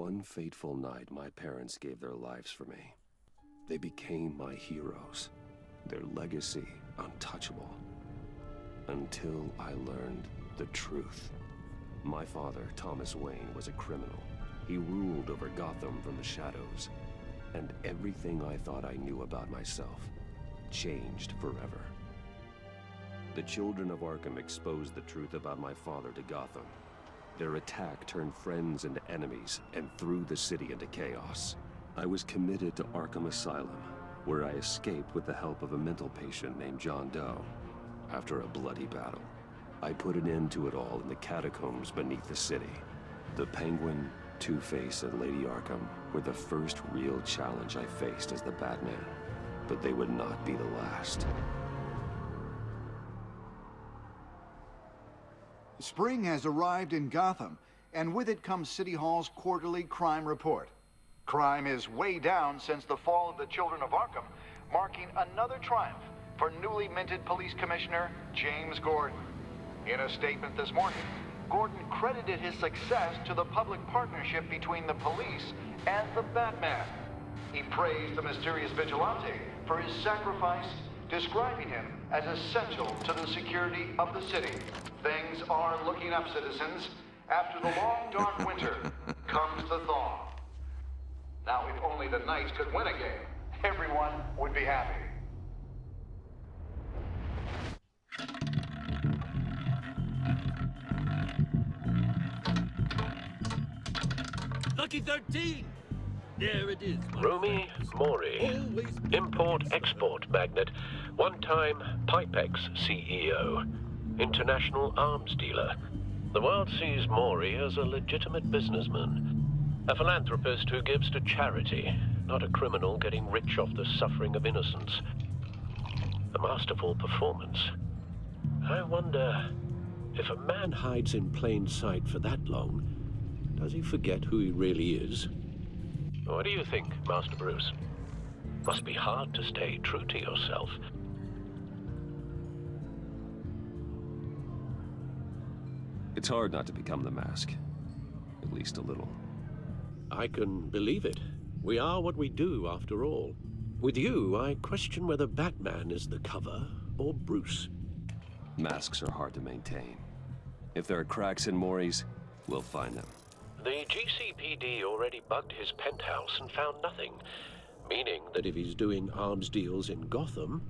one fateful night, my parents gave their lives for me. They became my heroes, their legacy untouchable. Until I learned the truth. My father, Thomas Wayne, was a criminal. He ruled over Gotham from the shadows. And everything I thought I knew about myself changed forever. The children of Arkham exposed the truth about my father to Gotham. Their attack turned friends into enemies and threw the city into chaos. I was committed to Arkham Asylum, where I escaped with the help of a mental patient named John Doe. After a bloody battle, I put an end to it all in the catacombs beneath the city. The Penguin, Two-Face, and Lady Arkham were the first real challenge I faced as the Batman, but they would not be the last. Spring has arrived in Gotham, and with it comes City Hall's quarterly crime report. Crime is way down since the fall of the Children of Arkham, marking another triumph for newly minted Police Commissioner James Gordon. In a statement this morning, Gordon credited his success to the public partnership between the police and the Batman. He praised the mysterious vigilante for his sacrifice, describing him as essential to the security of the city. Things are looking up, citizens. After the long, dark winter comes the thaw. Now, if only the Knights could win a game, everyone would be happy. Lucky 13! There it is. Rumi Mori, import-export magnate, one-time Pipex CEO, international arms dealer. The world sees Mori as a legitimate businessman, a philanthropist who gives to charity, not a criminal getting rich off the suffering of innocence. A masterful performance. I wonder, if a man hides in plain sight for that long, does he forget who he really is? What do you think, Master Bruce? Must be hard to stay true to yourself. It's hard not to become the Mask. At least a little. I can believe it. We are what we do, after all. With you, I question whether Batman is the cover or Bruce. Masks are hard to maintain. If there are cracks in Mori's, we'll find them. The GCPD already bugged his penthouse and found nothing, meaning that if he's doing arms deals in Gotham...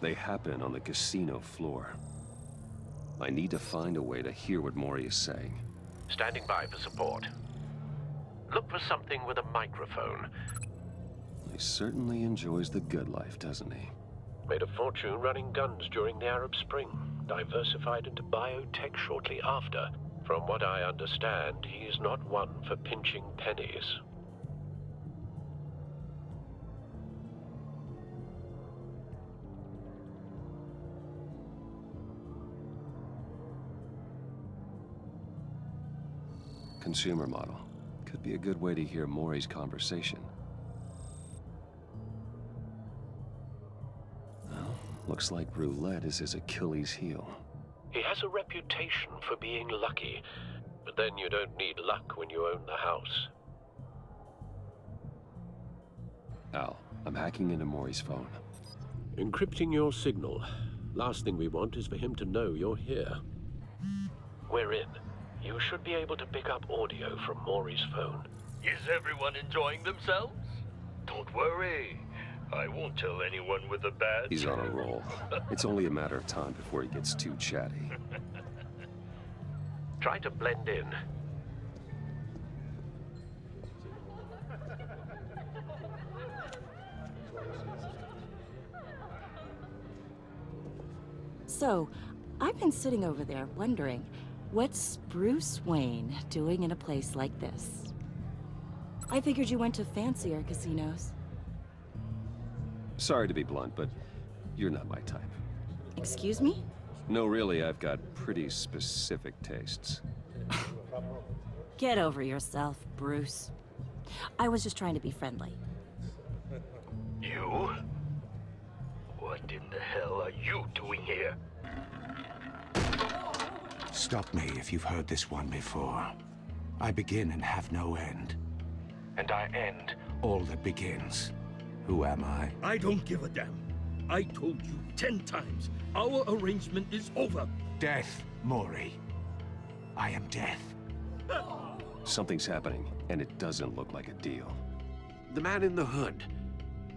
They happen on the casino floor. I need to find a way to hear what Mori is saying. Standing by for support. Look for something with a microphone. He certainly enjoys the good life, doesn't he? Made a fortune running guns during the Arab Spring. Diversified into biotech shortly after. From what I understand, he's not one for pinching pennies. Consumer model. Could be a good way to hear Mori's conversation. Well, looks like roulette is his Achilles heel. He has a reputation for being lucky, but then you don't need luck when you own the house. Al, I'm hacking into Mori's phone. Encrypting your signal. Last thing we want is for him to know you're here. We're in. You should be able to pick up audio from Mori's phone. Is everyone enjoying themselves? Don't worry. I won't tell anyone with a badge. He's on a roll. It's only a matter of time before he gets too chatty. Try to blend in. So, I've been sitting over there wondering, what's Bruce Wayne doing in a place like this? I figured you went to fancier casinos. Sorry to be blunt, but you're not my type. Excuse me? No, really, I've got pretty specific tastes. Get over yourself, Bruce. I was just trying to be friendly. You? What in the hell are you doing here? Stop me if you've heard this one before. I begin and have no end. and I end all that begins. Who am I? I don't give a damn. I told you 10 times. Our arrangement is over. Death, Mori. I am death. Something's happening, and it doesn't look like a deal. The man in the hood.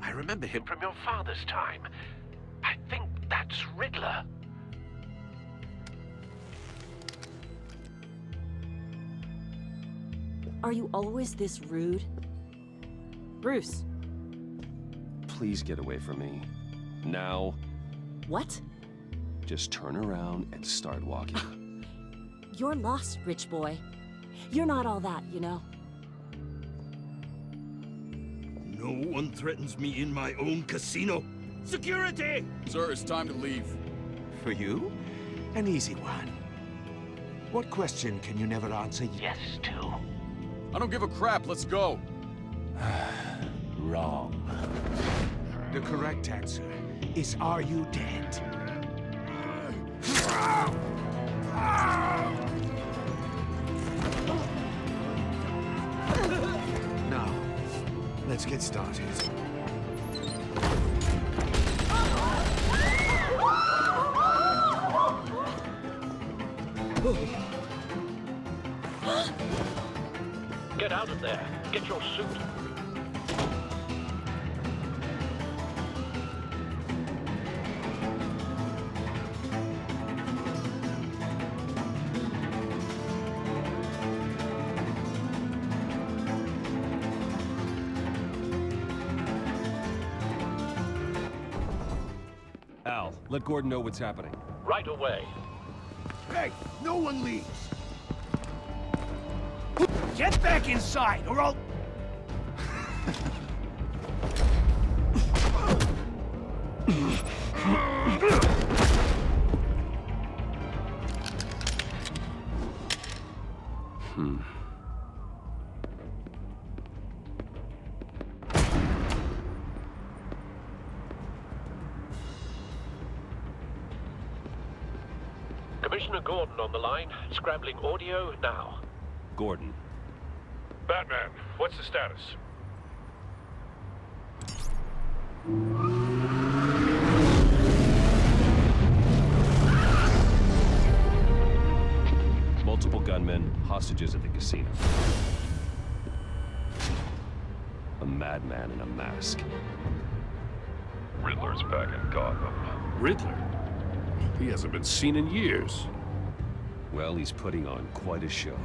I remember him from your father's time. I think that's Riddler. Are you always this rude? Bruce. Please get away from me. Now. What? Just turn around and start walking. You're lost, rich boy. You're not all that, you know. No one threatens me in my own casino. Security! Sir, it's time to leave. For you? An easy one. What question can you never answer yes to? I don't give a crap, let's go. Wrong. The correct answer is, are you dead? Now, let's get started. Get out of there. Get your suit. Al, let Gordon know what's happening. Right away. Hey, no one leaves! Get back inside, or I'll... Commissioner Gordon on the line. Scrambling audio now. Gordon. Batman, what's the status? Multiple gunmen, hostages at the casino. A madman in a mask. Riddler's back in Gotham. Riddler? He hasn't been seen in years. Well, he's putting on quite a show.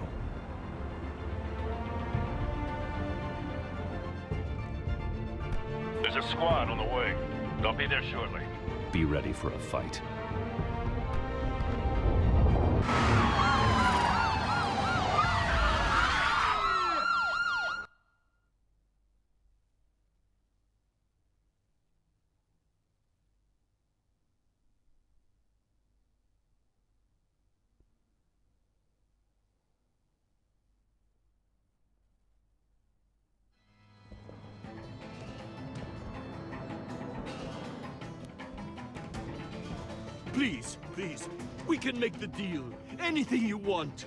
There's a squad on the way. They'll be there shortly. Be ready for a fight. Please, please, we can make the deal. Anything you want.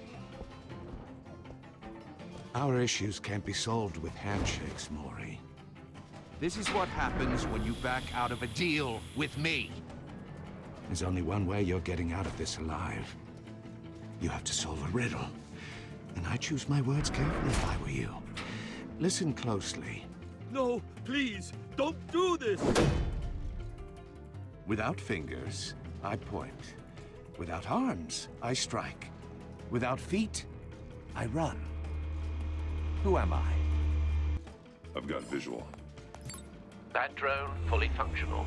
Our issues can't be solved with handshakes, Mori. This is what happens when you back out of a deal with me. There's only one way you're getting out of this alive. You have to solve a riddle. And I choose my words carefully if I were you. Listen closely. No, please, don't do this. Without fingers, I point. Without arms, I strike. Without feet, I run. Who am I? I've got visual. Bat drone fully functional.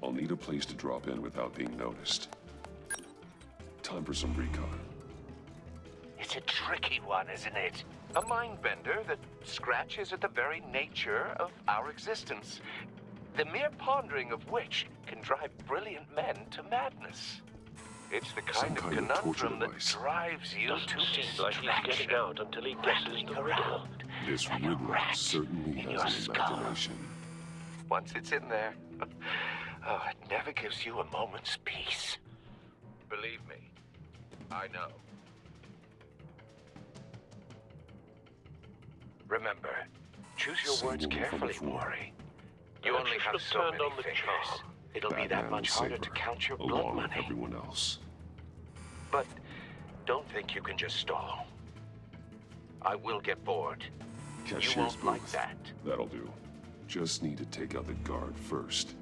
I'll need a place to drop in without being noticed. Time for some recon. It's a tricky one, isn't it? A mind bender that scratches at the very nature of our existence. The mere pondering of which can drive brilliant men to madness. It's the kind of conundrum that drives you Doesn't to seem like he's distraction. getting out until he guesses Rattling the riddle. around This like a Riddler rat certainly in your has an skull. imagination. Once it's in there, oh, it never gives you a moment's peace. Believe me, I know. Remember, choose your Same words woman from carefully, before. Maury. You Perhaps only you have should have so turned many on the fingers. charm. It'll be that Batman much and harder Saber, to count your blood along with money. everyone else. But don't think you can just stall. I will get bored. Cashier's You won't like booth. that. That'll do. Just need to take out the guard first.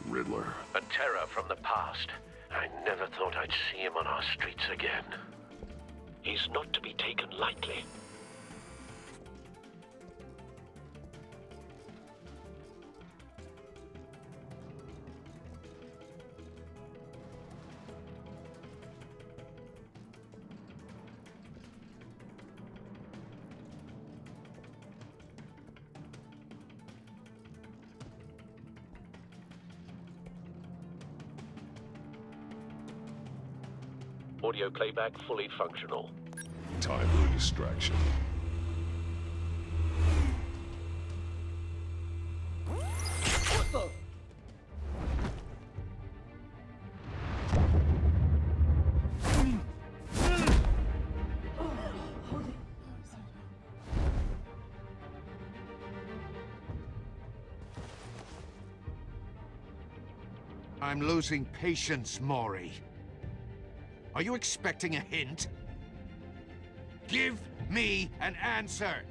Riddler. A terror from the past. I never thought I'd see him on our streets again. He's not to be taken lightly. Audio playback fully functional. Time for a distraction. What the? I'm losing patience, Maury. Are you expecting a hint? Give me an answer!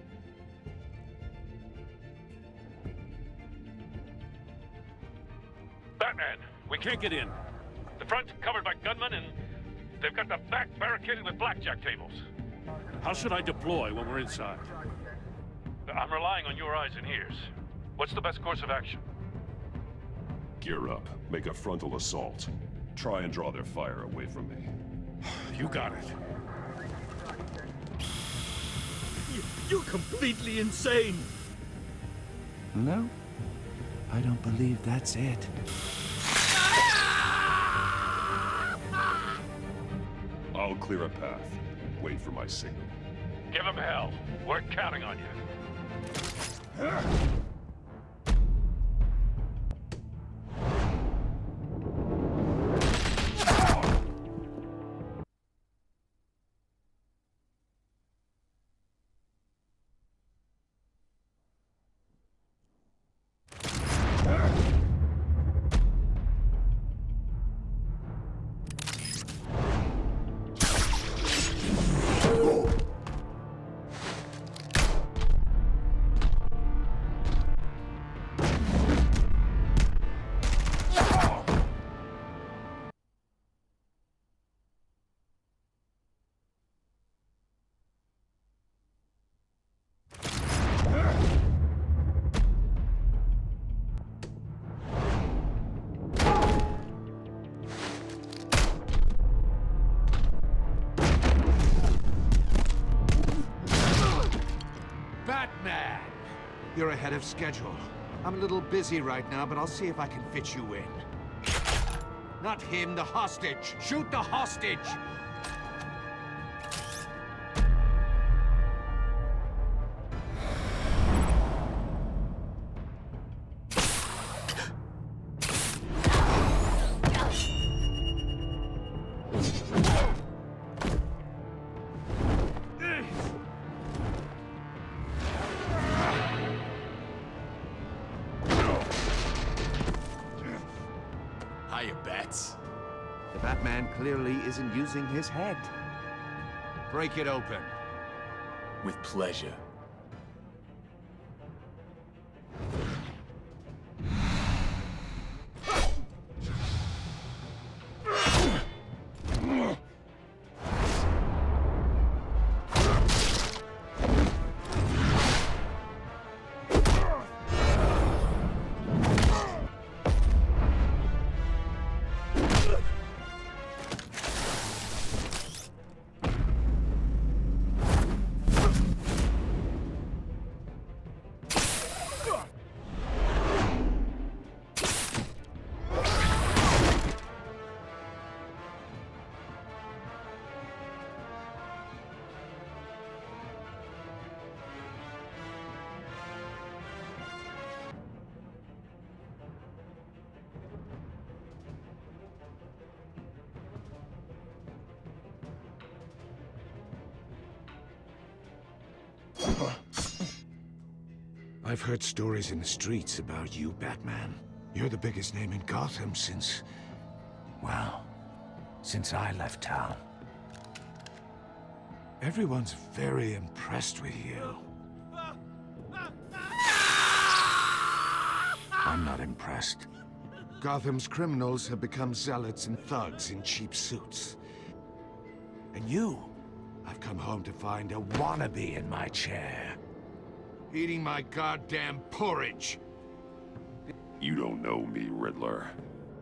Batman, we can't get in. The front's covered by gunmen, and they've got the back barricaded with blackjack tables. How should I deploy when we're inside? I'm relying on your eyes and ears. What's the best course of action? Gear up. Make a frontal assault. Try and draw their fire away from me. You got it. You're completely insane! No, I don't believe that's it. I'll clear a path. Wait for my signal. Give them hell. We're counting on you. Batman! You're ahead of schedule. I'm a little busy right now, but I'll see if I can fit you in. Not him, the hostage! Shoot the hostage! Hiya, Bats. The Batman clearly isn't using his head. Break it open. With pleasure. I've heard stories in the streets about you, Batman. You're the biggest name in Gotham since... well, since I left town. Everyone's very impressed with you. I'm not impressed. Gotham's criminals have become zealots and thugs in cheap suits. And you, I've come home to find a wannabe in my chair. Eating my goddamn porridge. You don't know me, Riddler.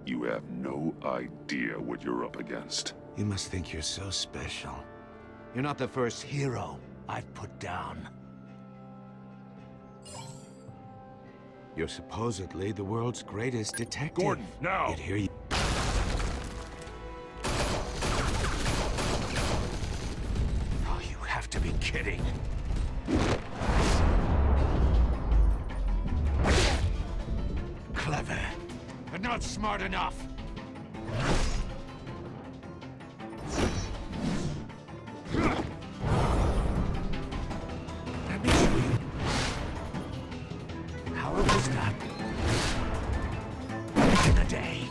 You have no idea what you're up against. You must think you're so special. You're not the first hero I've put down. You're supposedly the world's greatest detective. Gordon, now! Yet here you... Oh, you have to be kidding. Clever, but not smart enough. Let me show you. How it was done. Back in the day.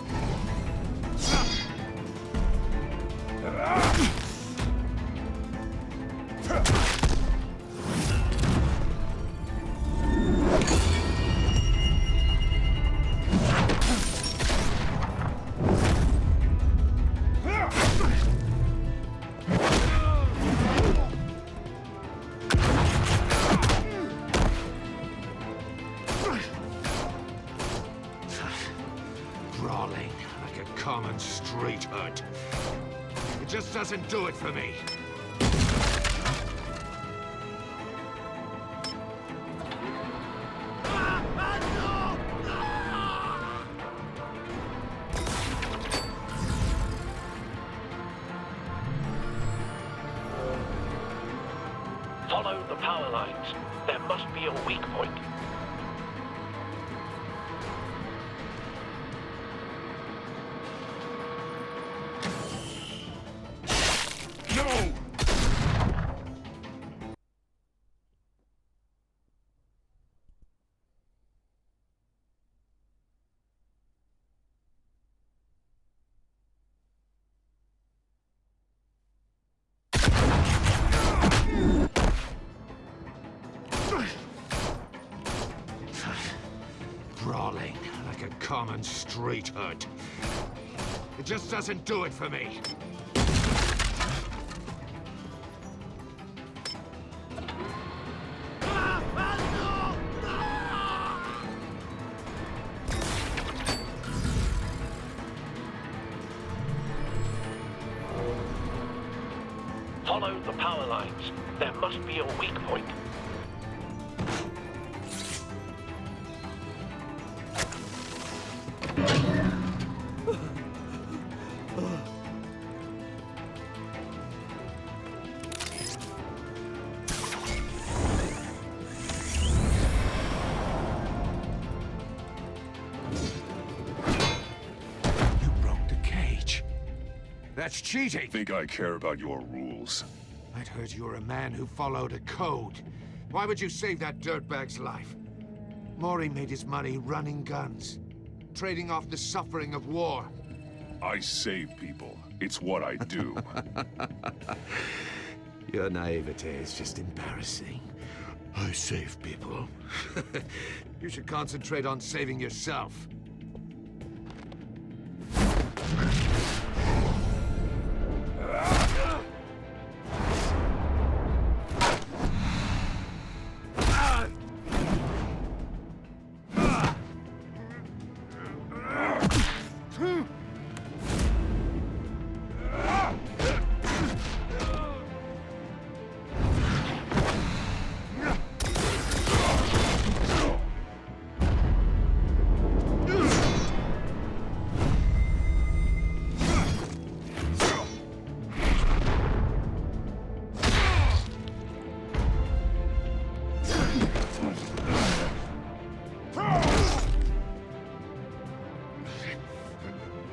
Brawling like a common street hood. It just doesn't do it for me. Follow the power lines. There must be a weak point. No! Brawling like a common street hood. It just doesn't do it for me. Follow the power lines. There must be a weak point. You broke the cage. That's cheating. Think I care about your rules? I'd heard you were a man who followed a code. Why would you save that dirtbag's life? Maury made his money running guns, trading off the suffering of war. I save people. It's what I do. Your naivete is just embarrassing. I save people. You should concentrate on saving yourself.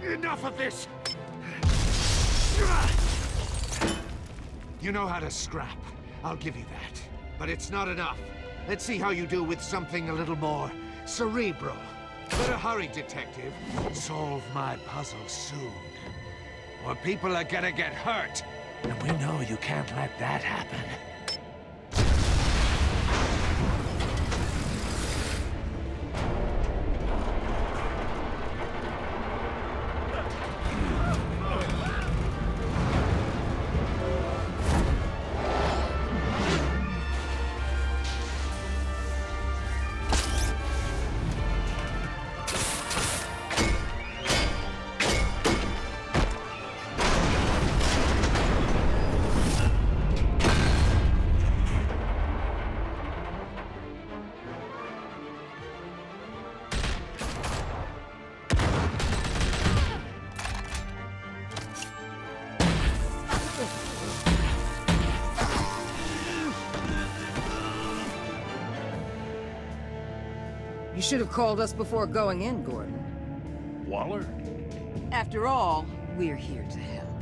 Enough of this! You know how to scrap. I'll give you that. But it's not enough. Let's see how you do with something a little more cerebral. Better hurry, detective. Solve my puzzle soon. Or people are gonna get hurt. And we know you can't let that happen. You should have called us before going in, Gordon. Waller? After all, we're here to help.